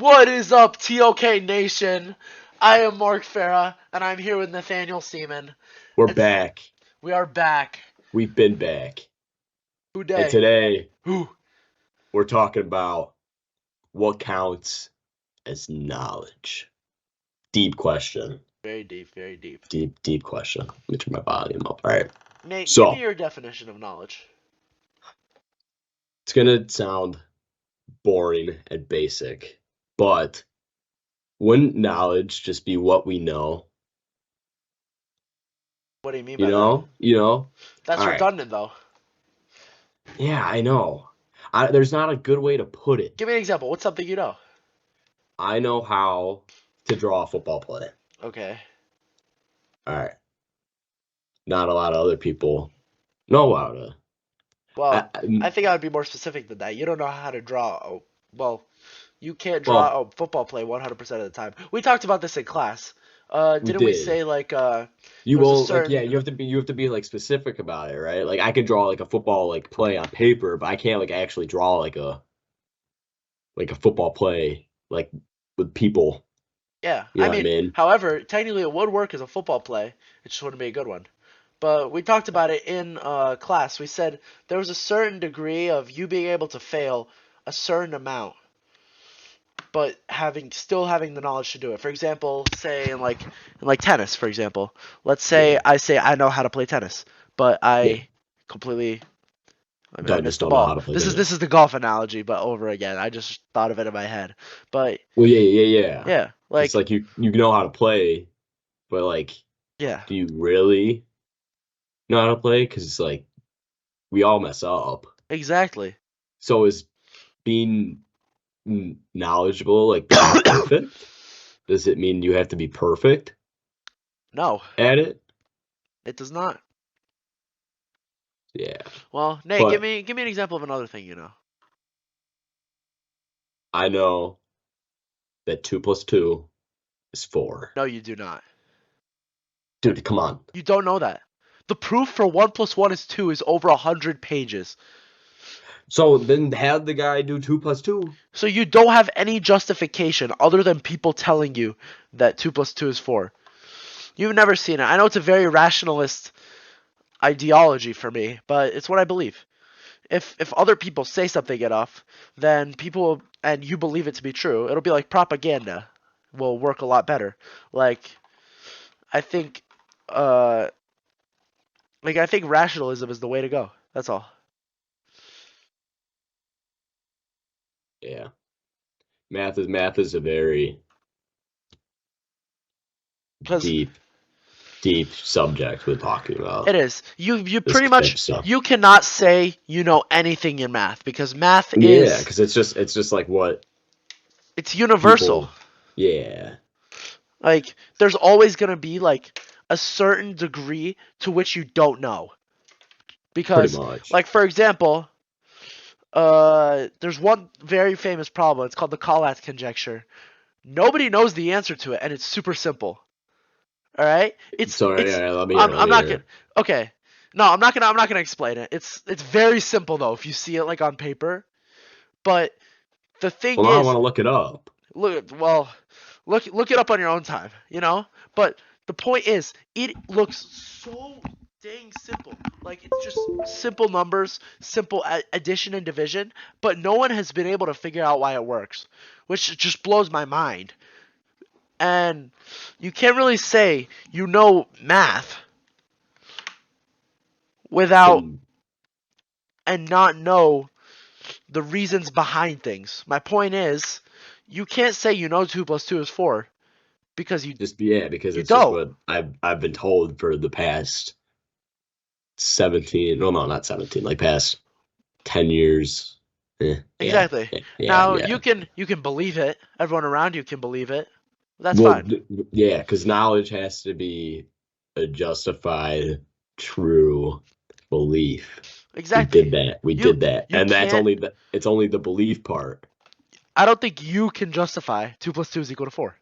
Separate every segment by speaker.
Speaker 1: What is up, TOK Nation? I am Mark Farah, and I'm here with Nathaniel Seaman.
Speaker 2: We're
Speaker 1: It's,
Speaker 2: back.
Speaker 1: we are back.
Speaker 2: We've been back.
Speaker 1: Who
Speaker 2: And
Speaker 1: day?
Speaker 2: today
Speaker 1: Who?
Speaker 2: we're talking about what counts as knowledge. Deep question.
Speaker 1: Very deep, very deep.
Speaker 2: Deep question. Let me turn my volume up. All right.
Speaker 1: Nate, give me
Speaker 2: So
Speaker 1: your definition of knowledge.
Speaker 2: it's gonna sound boring and basic, but wouldn't knowledge just be what we know?
Speaker 1: What do you mean
Speaker 2: You
Speaker 1: by that?
Speaker 2: know? You know?
Speaker 1: That's
Speaker 2: All right.
Speaker 1: redundant, though.
Speaker 2: Yeah, I know. There's not a good way to put it.
Speaker 1: Give me an example. What's something you know?
Speaker 2: I know how to draw a football play.
Speaker 1: Okay.
Speaker 2: All right. Not a lot of other people know how to.
Speaker 1: Well, I
Speaker 2: I,
Speaker 1: think I would be more specific than that. You don't know how to draw. Well, you can't
Speaker 2: well,
Speaker 1: draw a football play 100% of the time. We talked about this in class.
Speaker 2: we
Speaker 1: Didn't we
Speaker 2: did.
Speaker 1: say like
Speaker 2: You
Speaker 1: there's a
Speaker 2: will like, yeah,
Speaker 1: certain
Speaker 2: you have to be like specific about it, right? Like I can draw like a football like play on paper, but I can't like actually draw like a football play like with people.
Speaker 1: Yeah,
Speaker 2: You
Speaker 1: I
Speaker 2: know what I
Speaker 1: mean,
Speaker 2: mean?
Speaker 1: however, technically it would work as a football play. It just wouldn't be a good one. But we talked about it in class. We said there was a certain degree of you being able to fail a certain amount, but still having the knowledge to do it. For example, say in like tennis, for example. Let's say
Speaker 2: Yeah,
Speaker 1: I say I know how to play tennis, but
Speaker 2: yeah.
Speaker 1: completely I mean I
Speaker 2: Don't just
Speaker 1: missed the
Speaker 2: don't know
Speaker 1: ball.
Speaker 2: how to play
Speaker 1: This
Speaker 2: tennis.
Speaker 1: is the golf analogy, but over again. I just thought of it in my head. But
Speaker 2: Well, yeah.
Speaker 1: yeah,
Speaker 2: It's like you know how to play, but like,
Speaker 1: yeah,
Speaker 2: do you really know how to play? Because it's like we all mess up.
Speaker 1: exactly.
Speaker 2: So is being knowledgeable like being perfect? Does it mean you have to be perfect
Speaker 1: No,
Speaker 2: at it?
Speaker 1: it does not.
Speaker 2: Yeah.
Speaker 1: Well, Nate,
Speaker 2: But
Speaker 1: give me an example of another thing you know.
Speaker 2: I know that 2 plus 2 is 4.
Speaker 1: No, you do not.
Speaker 2: Dude, come on.
Speaker 1: You don't know that. The proof for 1 plus 1 is 2 is over 100 pages.
Speaker 2: So then have the guy do 2 plus 2.
Speaker 1: So you don't have any justification other than people telling you that 2 plus 2 is 4. You've never seen it. I know it's a very rationalist ideology for me, but it's what I believe. If other people say something enough, then people and you believe it to be true, it'll be like propaganda will work a lot better. Like I think uh I think rationalism is the way to go. That's all.
Speaker 2: Yeah. Math is a very
Speaker 1: Because
Speaker 2: deep, deep subject we're talking
Speaker 1: it
Speaker 2: about.
Speaker 1: is. You
Speaker 2: This
Speaker 1: pretty
Speaker 2: type
Speaker 1: much
Speaker 2: of stuff.
Speaker 1: you cannot say you know anything in math because math
Speaker 2: Yeah,
Speaker 1: is
Speaker 2: because it's just like what
Speaker 1: it's universal.
Speaker 2: people. Yeah,
Speaker 1: Like there's always gonna be like a certain degree to which you don't know.
Speaker 2: pretty
Speaker 1: Because
Speaker 2: much.
Speaker 1: like for example, there's one very famous problem. It's called the Collatz conjecture. Nobody knows the answer to it, and it's super simple. All right,
Speaker 2: So
Speaker 1: it's
Speaker 2: yeah, let me hear. Let
Speaker 1: I'm
Speaker 2: me
Speaker 1: not gonna
Speaker 2: hear.
Speaker 1: okay. No, I'm not gonna explain it. It's very simple though if you see it like on paper. But the thing
Speaker 2: Well, now I
Speaker 1: is,
Speaker 2: want to look it up.
Speaker 1: well, look it up on your own time, you know. But the point is, it looks so dang simple. Like it's just simple numbers, simple addition and division. But no one has been able to figure out why it works, which just blows my mind. And you can't really say you know math without
Speaker 2: And
Speaker 1: and not know the reasons behind things. My point is, you can't say you know 2 plus 2 is 4 because
Speaker 2: just yeah, because
Speaker 1: you
Speaker 2: it's just
Speaker 1: don't.
Speaker 2: what I've been told for the past 17. No, no, not 17. Like past 10 years. Yeah,
Speaker 1: Exactly.
Speaker 2: yeah,
Speaker 1: Now
Speaker 2: yeah.
Speaker 1: you can believe it. Everyone around you can believe it. That's
Speaker 2: Well,
Speaker 1: fine.
Speaker 2: yeah, because knowledge has to be a justified, true belief. We
Speaker 1: Exactly.
Speaker 2: did that. We
Speaker 1: You
Speaker 2: did that,
Speaker 1: you
Speaker 2: and that's
Speaker 1: can't.
Speaker 2: only the belief part.
Speaker 1: I don't think you can justify 2 plus 2 is equal to 4.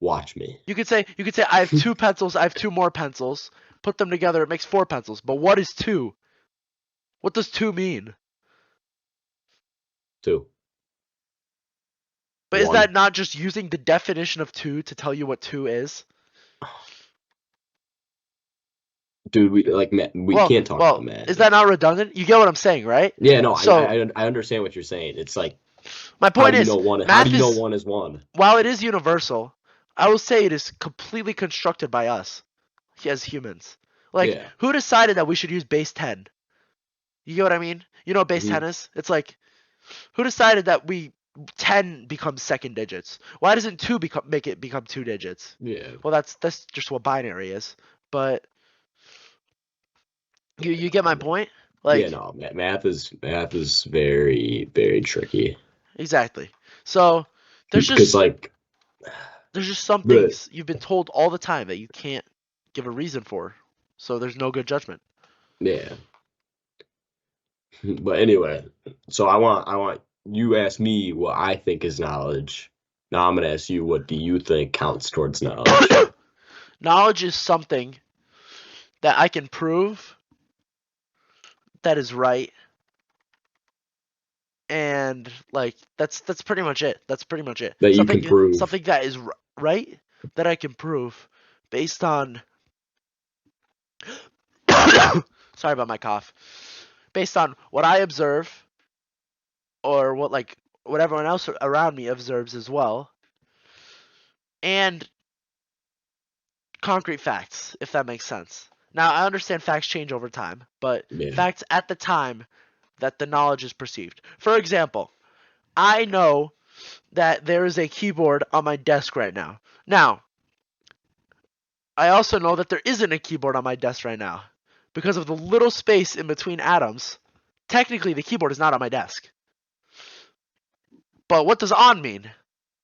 Speaker 2: Watch me.
Speaker 1: You could say I have 2 pencils. I have 2 more pencils. Put them together, it makes 4 pencils. But what is 2? What does 2 mean?
Speaker 2: 2.
Speaker 1: But is that not just using the definition of 2 to tell you what 2 is?
Speaker 2: Dude, we can't talk about
Speaker 1: Well, is
Speaker 2: math.
Speaker 1: that not redundant? You get what I'm saying, right?
Speaker 2: Yeah, no,
Speaker 1: So
Speaker 2: I understand what you're saying. It's like,
Speaker 1: my
Speaker 2: how
Speaker 1: point
Speaker 2: do you
Speaker 1: is,
Speaker 2: know one? How do
Speaker 1: math
Speaker 2: you know
Speaker 1: is,
Speaker 2: one is one?
Speaker 1: while it is universal, I will say it is completely constructed by us as humans. Like,
Speaker 2: Yeah.
Speaker 1: who decided that we should use base 10? You get what I mean? You know what base 10
Speaker 2: Hmm.
Speaker 1: is? It's like, who decided that 10 becomes second digits? Why doesn't 2 make it become 2 digits?
Speaker 2: Yeah.
Speaker 1: Well, that's just what binary is. But
Speaker 2: Yeah.
Speaker 1: you get my
Speaker 2: No.
Speaker 1: point?
Speaker 2: Yeah.
Speaker 1: Like,
Speaker 2: No. Math is very very tricky.
Speaker 1: exactly. So there's
Speaker 2: Because
Speaker 1: just
Speaker 2: like
Speaker 1: there's just some
Speaker 2: the
Speaker 1: things you've been told all the time that you can't give a reason for. So there's no good judgment.
Speaker 2: yeah. But anyway, so I want you ask me what I think is knowledge. Now I'm gonna ask you, what do you think counts towards knowledge?
Speaker 1: Knowledge is something that I can prove that is right, and like that's pretty much it. That's pretty much it.
Speaker 2: That you can prove.
Speaker 1: Something that is right that I can prove based on sorry about my cough. Based on what I observe or what everyone else around me observes as well, and concrete facts, if that makes sense. Now, I understand facts change over time, but
Speaker 2: Yeah.
Speaker 1: facts at the time that the knowledge is perceived. For example, I know that there is a keyboard on my desk right now. Now, I also know that there isn't a keyboard on my desk right now. Because of the little space in between atoms, technically the keyboard is not on my desk. But what does on mean?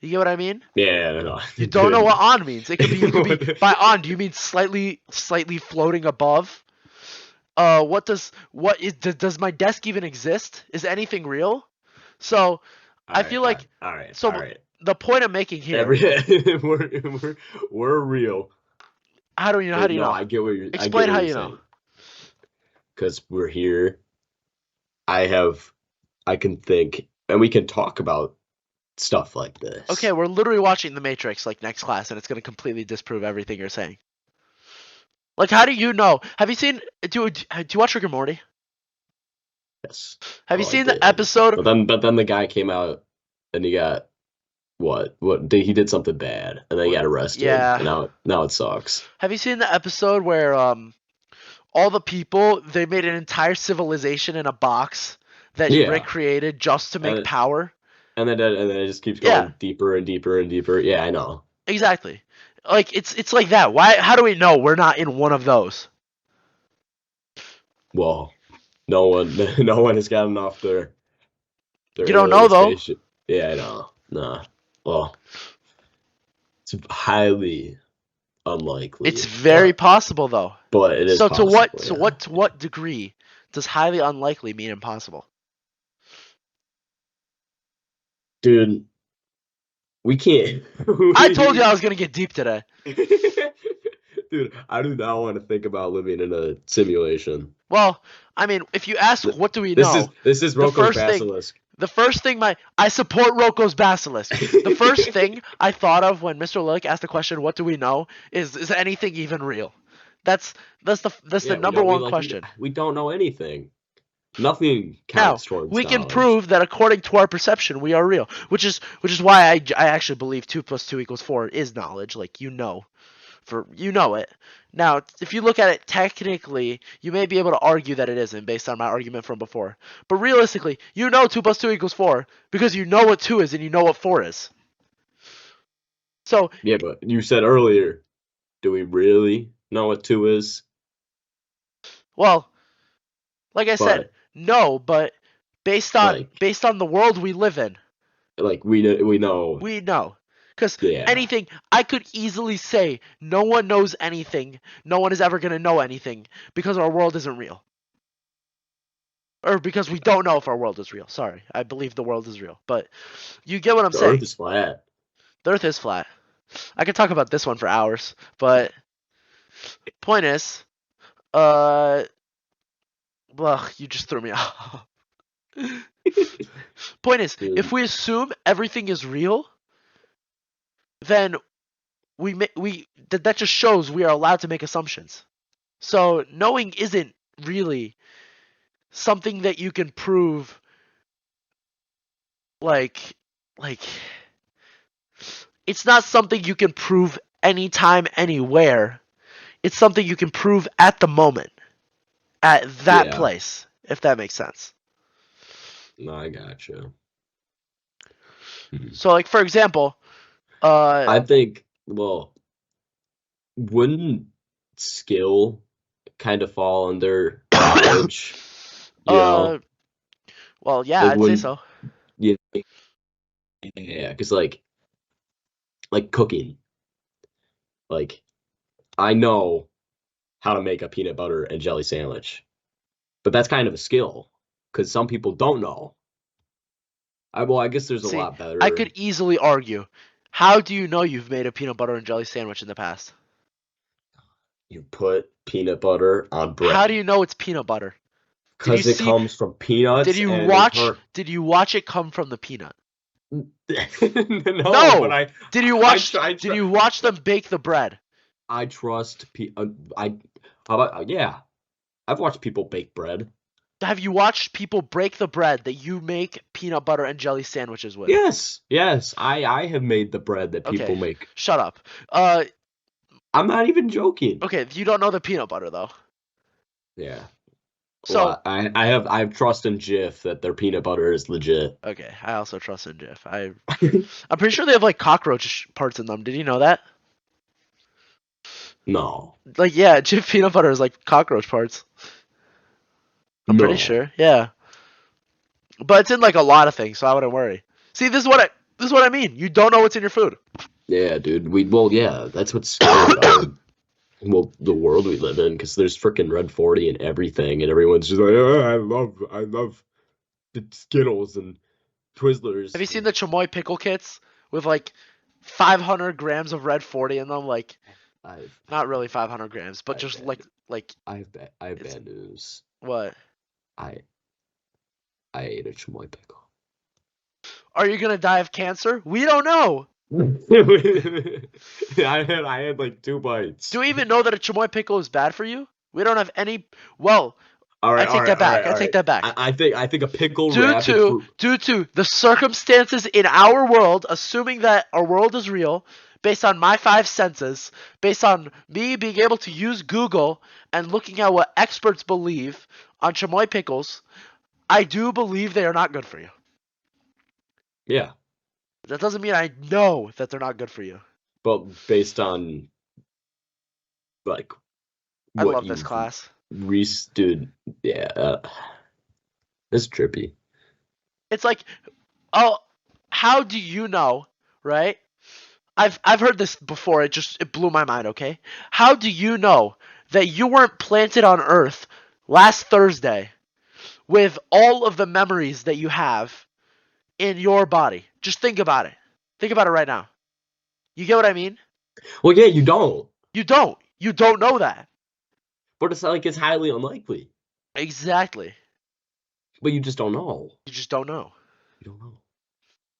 Speaker 1: You get what I mean?
Speaker 2: Yeah, no,
Speaker 1: You don't know what
Speaker 2: dude.
Speaker 1: on means. It could be by on, do you mean slightly floating above? Does my desk even exist? Is anything real? So
Speaker 2: All
Speaker 1: I
Speaker 2: right,
Speaker 1: feel
Speaker 2: all right,
Speaker 1: like
Speaker 2: all right, all
Speaker 1: so
Speaker 2: right.
Speaker 1: the point I'm making here.
Speaker 2: Every we're real,
Speaker 1: How
Speaker 2: but
Speaker 1: do you
Speaker 2: no,
Speaker 1: know?
Speaker 2: I get
Speaker 1: Explain
Speaker 2: what
Speaker 1: how
Speaker 2: you're
Speaker 1: you know.
Speaker 2: saying. Because we're here, I have, I can think, and we can talk about stuff like
Speaker 1: Okay,
Speaker 2: this.
Speaker 1: we're literally watching The Matrix like next class, and it's gonna completely disprove everything you're saying. Like, how do you know? Have you seen? Do you watch Rick and Morty?
Speaker 2: Yes.
Speaker 1: Have you
Speaker 2: Oh, I
Speaker 1: seen the
Speaker 2: did.
Speaker 1: episode?
Speaker 2: But then the guy came out and he got he did something bad and then he got arrested and
Speaker 1: Yeah.
Speaker 2: now it sucks.
Speaker 1: Have you seen the episode where all the people they made an entire civilization in a box that Rick
Speaker 2: Yeah.
Speaker 1: created just to make
Speaker 2: And
Speaker 1: power?
Speaker 2: and then it just keeps
Speaker 1: Yeah,
Speaker 2: going deeper and deeper and deeper. Yeah, I know.
Speaker 1: exactly. Like it's like that. Why? How do we know we're not in one of those?
Speaker 2: Well, no one no one has gotten off their
Speaker 1: You don't
Speaker 2: alien
Speaker 1: know though.
Speaker 2: spaceship. Yeah, I know. Nah. Well, it's highly
Speaker 1: It's
Speaker 2: unlikely,
Speaker 1: very possible though.
Speaker 2: but it is
Speaker 1: So
Speaker 2: possible, yeah.
Speaker 1: to what degree does highly unlikely mean impossible?
Speaker 2: Dude, we can't.
Speaker 1: I told you I was gonna get deep today.
Speaker 2: Dude, I do not want to think about living in a simulation.
Speaker 1: Well, I mean, if you ask what do we
Speaker 2: This
Speaker 1: know,
Speaker 2: is
Speaker 1: the
Speaker 2: Rocco's
Speaker 1: first thing
Speaker 2: basilisk.
Speaker 1: the first thing my I support Rocco's basilisk. The first thing I thought of when Mr. Lilick asked the question, "What do we know?" is anything even real? That's that's the
Speaker 2: Yeah,
Speaker 1: number one question.
Speaker 2: we don't know anything. Nothing
Speaker 1: Now
Speaker 2: counts towards
Speaker 1: we can
Speaker 2: knowledge.
Speaker 1: prove that according to our perception, we are real, which is why I actually believe 2 + 2 = 4 is knowledge. Like you know it. Now, if you look at it technically, you may be able to argue that it isn't based on my argument from before. But realistically, you know 2 + 2 = 4 because you know what 2 is and you know what 4 is. So,
Speaker 2: Yeah, but you said earlier, do we really know what two is?
Speaker 1: well, like I said,
Speaker 2: But
Speaker 1: no, but
Speaker 2: like
Speaker 1: based on the world we live in,
Speaker 2: we know,
Speaker 1: we know. Because
Speaker 2: yeah.
Speaker 1: anything, I could easily say no one knows anything, no one is ever going to know anything because our world isn't real. Or because we don't know if our world is real. Sorry, I believe the world is real. But you get what I'm
Speaker 2: The Earth
Speaker 1: saying.
Speaker 2: is flat.
Speaker 1: The Earth is flat. I could talk about this one for hours, but point is, uh, well, you just threw me off. Point is, if
Speaker 2: Dude,
Speaker 1: we assume everything is real, then that just shows we are allowed to make assumptions. So knowing isn't really something that you can prove like it's not something you can prove anytime anywhere. It's something you can prove at the moment at that
Speaker 2: Yeah.
Speaker 1: place, if that makes sense.
Speaker 2: No, I gotcha.
Speaker 1: So like for example,
Speaker 2: I think, well, wouldn't skill kind of fall under knowledge? You
Speaker 1: uh
Speaker 2: know,
Speaker 1: well yeah,
Speaker 2: like
Speaker 1: I'd say
Speaker 2: wouldn't
Speaker 1: so.
Speaker 2: you? Yeah, because like cooking, like I know how to make a peanut butter and jelly sandwich, but that's kind of a skill because some people don't know. I guess there's a
Speaker 1: See,
Speaker 2: lot
Speaker 1: I
Speaker 2: better.
Speaker 1: could easily argue. How do you know you've made a peanut butter and jelly sandwich in the past?
Speaker 2: You put peanut butter on
Speaker 1: How do
Speaker 2: bread
Speaker 1: you know it's peanut butter? Did you
Speaker 2: because it
Speaker 1: see
Speaker 2: comes from
Speaker 1: did
Speaker 2: peanuts
Speaker 1: you
Speaker 2: and they
Speaker 1: watch
Speaker 2: turn.
Speaker 1: did you watch it come from the peanut?
Speaker 2: No, but
Speaker 1: No.
Speaker 2: I
Speaker 1: Did you
Speaker 2: I
Speaker 1: watch
Speaker 2: try,
Speaker 1: did you watch them bake the bread?
Speaker 2: I trust I how about yeah, I've watched people bake bread.
Speaker 1: Have you watched people break the bread that you make peanut butter and jelly sandwiches with?
Speaker 2: Yes, yes, I have made the bread that
Speaker 1: Okay,
Speaker 2: people make.
Speaker 1: shut up. Uh,
Speaker 2: I'm not even joking.
Speaker 1: okay, you don't know the peanut butter though.
Speaker 2: Yeah.
Speaker 1: So,
Speaker 2: Well, I have trust in Jif that their peanut butter is legit.
Speaker 1: okay, I also trust in Jif. I'm pretty sure they have like cockroach parts in them. Did you know that?
Speaker 2: No,
Speaker 1: Like, yeah, Jif peanut butter is like cockroach parts. I'm pretty
Speaker 2: no.
Speaker 1: sure. Yeah, but it's in like a lot of things, so I wouldn't worry. See, this is what I mean. You don't know what's in your food.
Speaker 2: Yeah, dude. Well, yeah, that's what's scary about well the world we live in because there's freaking Red 40 and everything, and everyone's just like, oh, I love the Skittles and
Speaker 1: Have you
Speaker 2: Twizzlers.
Speaker 1: seen the chamoy pickle kits with like 500 grams of red 40 in them? Like,
Speaker 2: I've
Speaker 1: not really 500 grams, but
Speaker 2: I've
Speaker 1: just
Speaker 2: bad
Speaker 1: like
Speaker 2: I have
Speaker 1: it's
Speaker 2: bad news.
Speaker 1: what?
Speaker 2: I I ate a chamoy pickle.
Speaker 1: Are you gonna die of cancer? We don't know.
Speaker 2: I had like two
Speaker 1: Do
Speaker 2: bites.
Speaker 1: we even know that a chamoy pickle is bad for you? We don't have any. Well,
Speaker 2: All
Speaker 1: I
Speaker 2: right, all
Speaker 1: take
Speaker 2: right,
Speaker 1: that
Speaker 2: all right,
Speaker 1: back. I
Speaker 2: all
Speaker 1: take
Speaker 2: right.
Speaker 1: that back.
Speaker 2: I think a pickle
Speaker 1: Due
Speaker 2: wrapped in
Speaker 1: to
Speaker 2: fruit.
Speaker 1: due to the circumstances in our world, assuming that our world is real, based on my five senses, based on me being able to use Google and looking at what experts believe on chamoy pickles, I do believe they are not good for you.
Speaker 2: Yeah,
Speaker 1: That doesn't mean I know that they're not good for you.
Speaker 2: but based on like
Speaker 1: I
Speaker 2: what
Speaker 1: love this
Speaker 2: you've
Speaker 1: class.
Speaker 2: dude, yeah, it's trippy.
Speaker 1: It's like, oh, how do you know, right? I've heard this before. It blew my mind. Okay, how do you know that you weren't planted on Earth last Thursday with all of the memories that you have in your body? Just think about it. Think about it right now. You get what I mean?
Speaker 2: Well, yeah, you don't,
Speaker 1: You don't. You don't know that.
Speaker 2: but it's not like it's highly unlikely.
Speaker 1: Exactly.
Speaker 2: But you just don't know.
Speaker 1: You just don't know.
Speaker 2: You don't know.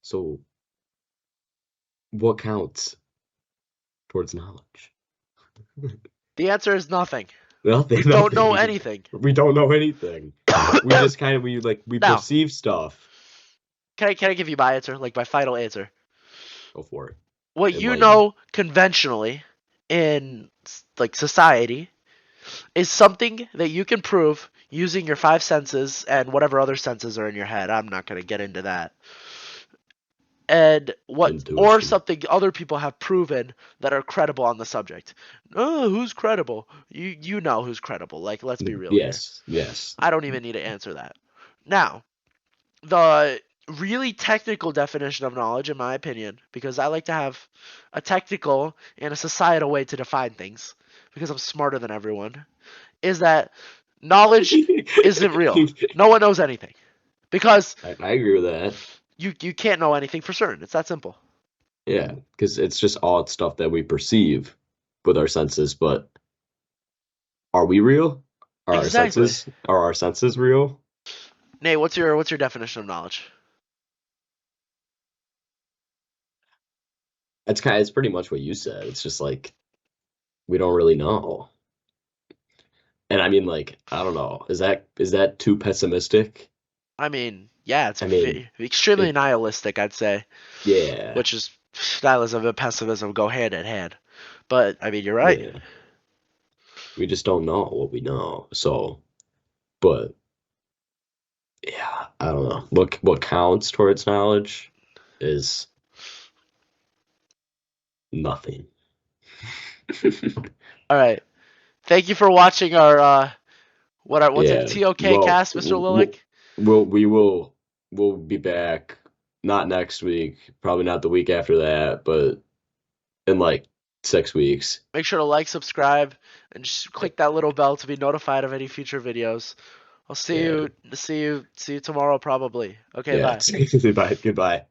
Speaker 2: So what counts towards knowledge?
Speaker 1: The answer is nothing.
Speaker 2: Nothing,
Speaker 1: We don't
Speaker 2: nothing.
Speaker 1: know anything.
Speaker 2: We don't know anything. We just kind of we
Speaker 1: Now,
Speaker 2: perceive stuff.
Speaker 1: can I give you my answer? Like my final answer.
Speaker 2: Go for it.
Speaker 1: What you
Speaker 2: Enlighten.
Speaker 1: know conventionally in like society is something that you can prove using your five senses and whatever other senses are in your head. I'm not going to get into that. And what or
Speaker 2: Intuition.
Speaker 1: something other people have proven that are credible on the subject. Oh, who's credible? You know who's credible. Like let's be real here.
Speaker 2: Yes, yes.
Speaker 1: I don't even need to answer that. Now, the really technical definition of knowledge, in my opinion, because I like to have a technical and a societal way to define things, because I'm smarter than everyone, is that knowledge isn't real. No one knows anything. Because
Speaker 2: I agree with that.
Speaker 1: you can't know anything for certain. It's that simple.
Speaker 2: Yeah, because it's just odd stuff that we perceive with our senses, but are we real?
Speaker 1: Exactly.
Speaker 2: Are our senses real?
Speaker 1: Nate, what's your definition of knowledge?
Speaker 2: it's pretty much what you said. It's just like we don't really know. And I mean, like, I don't know. Is that too pessimistic?
Speaker 1: I mean, yeah, it's
Speaker 2: I mean,
Speaker 1: extremely
Speaker 2: it,
Speaker 1: nihilistic, I'd say,
Speaker 2: yeah,
Speaker 1: which is nihilism and pessimism go hand in hand. But I mean, you're right.
Speaker 2: yeah. We just don't know what we know. So, but yeah, I don't know. What counts towards knowledge is nothing.
Speaker 1: All right. Thank you for watching our what's it?
Speaker 2: Yeah.
Speaker 1: TOK
Speaker 2: Well,
Speaker 1: cast, Mr. Lilick.
Speaker 2: we'll be back not next week, probably not the week after that, but in like 6 weeks.
Speaker 1: Make sure to like, subscribe, and just click that little bell to be notified of any future videos. I'll
Speaker 2: Yeah.
Speaker 1: see you tomorrow probably. Okay,
Speaker 2: Yeah.
Speaker 1: bye.
Speaker 2: Goodbye. Goodbye.